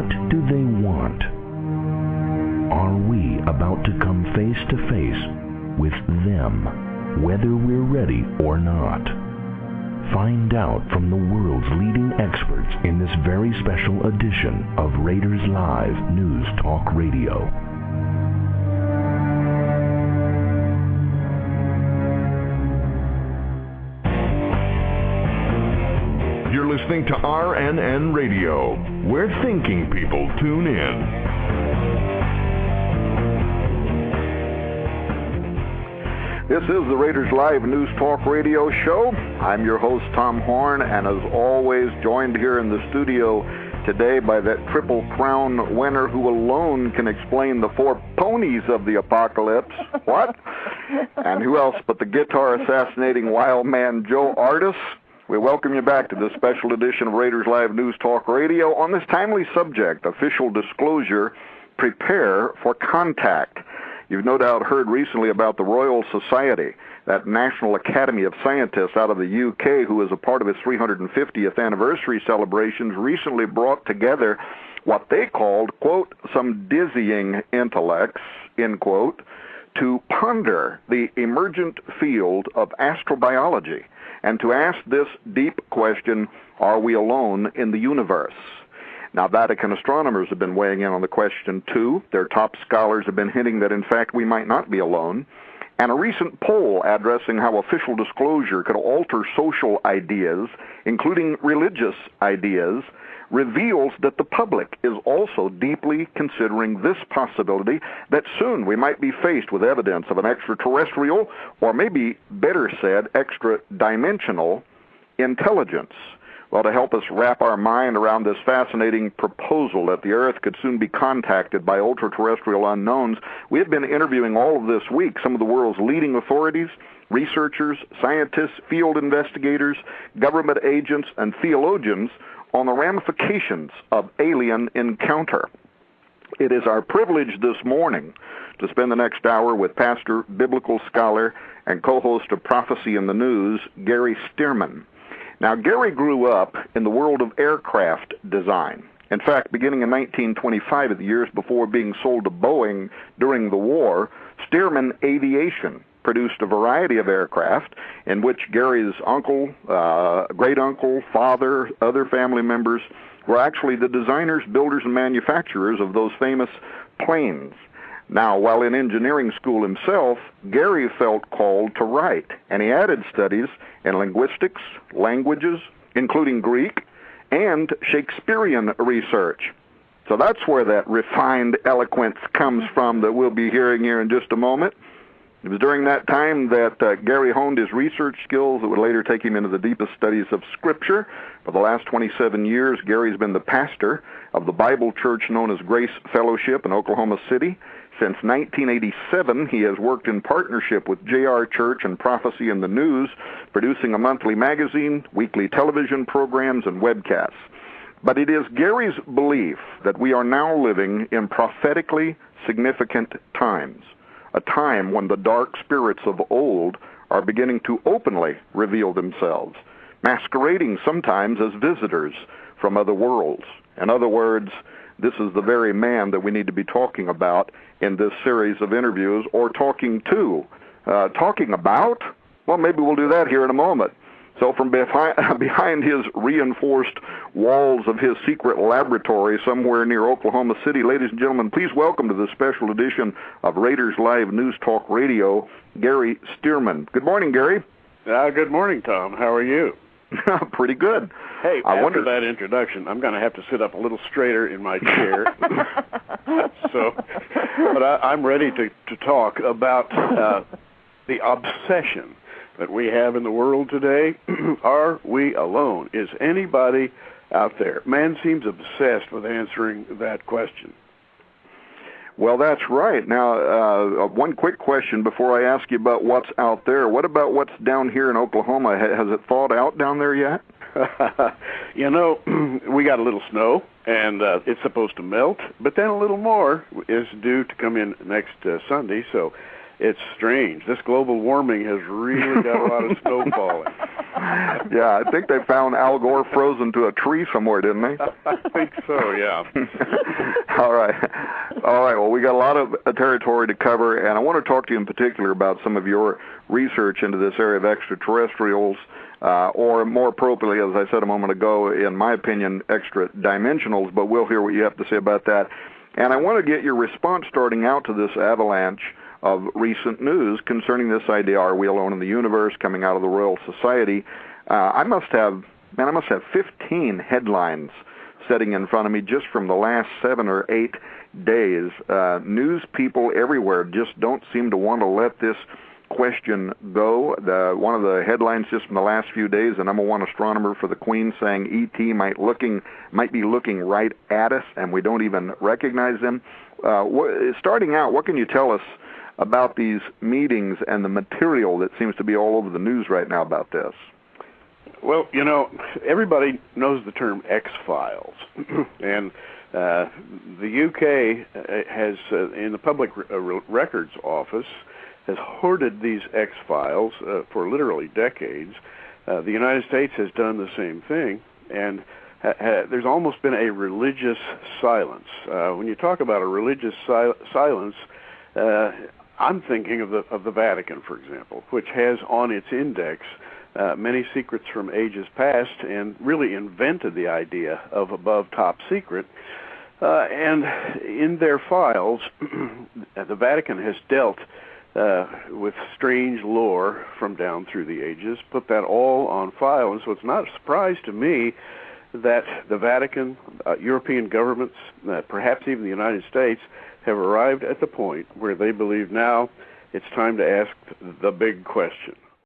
What do they want? Are we about to come face to face with them, whether we're ready or not? Find out from the world's leading experts in this very special edition of Raiders Live News Talk Radio. You're listening to RNN Radio, where thinking people tune in. This is the Raiders Live News Talk Radio Show. I'm your host, Tom Horn, and as always, joined here in the studio today by that Triple Crown winner who alone can explain the four ponies of the apocalypse. What? And who else but the guitar-assassinating wild man, Joe Artis. We welcome you back to this special edition of Raiders Live News Talk Radio on this timely subject, official disclosure, prepare for contact. You've no doubt heard recently about the Royal Society, that National Academy of Scientists out of the UK, who is a part of its 350th anniversary celebrations, recently brought together what they called, quote, some dizzying intellects, end quote, to ponder the emergent field of astrobiology and to ask this deep question, are we alone in the universe? Now, Vatican astronomers have been weighing in on the question, too. Their top scholars have been hinting that, in fact, we might not be alone. And a recent poll addressing how official disclosure could alter social ideas, including religious ideas, reveals that the public is also deeply considering this possibility that soon we might be faced with evidence of an extraterrestrial, or maybe better said, extra-dimensional intelligence. Well, to help us wrap our mind around this fascinating proposal that the Earth could soon be contacted by ultra-terrestrial unknowns, we have been interviewing all of this week some of the world's leading authorities, researchers, scientists, field investigators, government agents, and theologians on the ramifications of alien encounter. It is our privilege this morning to spend the next hour with pastor, biblical scholar, and co-host of Prophecy in the News, Gary Stearman. Now, Gary grew up in the world of aircraft design. In fact, beginning in 1925, the years before being sold to Boeing during the war, Stearman Aviation produced a variety of aircraft in which Gary's uncle, great-uncle, father, other family members were actually the designers, builders, and manufacturers of those famous planes. Now, while in engineering school himself, Gary felt called to write, and he added studies in linguistics, languages, including Greek, and Shakespearean research. So that's where that refined eloquence comes from that we'll be hearing here in just a moment. It was during that time that Gary honed his research skills that would later take him into the deepest studies of Scripture. For the last 27 years, Gary's been the pastor of the Bible church known as Grace Fellowship in Oklahoma City. Since 1987, he has worked in partnership with J.R. Church and Prophecy in the News, producing a monthly magazine, weekly television programs, and webcasts. But it is Gary's belief that we are now living in prophetically significant times, a time when the dark spirits of old are beginning to openly reveal themselves, masquerading sometimes as visitors from other worlds. In other words, this is the very man that we need to be talking about in this series of interviews, or talking to. Talking about? Well, maybe we'll do that here in a moment. So from behind his reinforced walls of his secret laboratory somewhere near Oklahoma City, ladies and gentlemen, please welcome to this special edition of Raiders Live News Talk Radio, Gary Stearman. Good morning, Gary. Good morning, Tom. How are you? Pretty good. Hey, after that introduction, I'm going to have to sit up a little straighter in my chair. But I'm ready to talk about the obsession that we have in the world today. Are we alone? Is anybody out there? Man seems obsessed with answering that question. Well, that's right. Now, one quick question before I ask you about what's out there. What about what's down here in Oklahoma? Has it thawed out down there yet? You know, we got a little snow, and it's supposed to melt, but then a little more is due to come in next Sunday. So it's strange. This global warming has really got a lot of snow falling. Yeah, I think they found Al Gore frozen to a tree somewhere, didn't they? I think so, yeah. All right. Well, we got a lot of territory to cover, and I want to talk to you in particular about some of your research into this area of extraterrestrials, or more appropriately, as I said a moment ago, in my opinion, extra-dimensionals, but we'll hear what you have to say about that. And I want to get your response starting out to this avalanche of recent news concerning this idea, are we alone in the universe, coming out of the Royal Society. I must have 15 headlines sitting in front of me just from the last 7 or 8 days. News people everywhere just don't seem to want to let this question go. One of the headlines just from the last few days, the #1 astronomer for the Queen saying E.T. might be looking right at us, and we don't even recognize them. Starting out, what can you tell us about these meetings and the material that seems to be all over the news right now about this? Well, everybody knows the term X-Files, and the UK has, in the Public Records Office, has hoarded these X-Files for literally decades. The United States has done the same thing, and there's almost been a religious silence. When you talk about a religious silence, I'm thinking of the Vatican, for example, which has on its index many secrets from ages past and really invented the idea of above top secret. And in their files, the Vatican has dealt with strange lore from down through the ages, put that all on file. And so it's not a surprise to me that the Vatican, European governments, perhaps even the United States, have arrived at the point where they believe now it's time to ask the big question.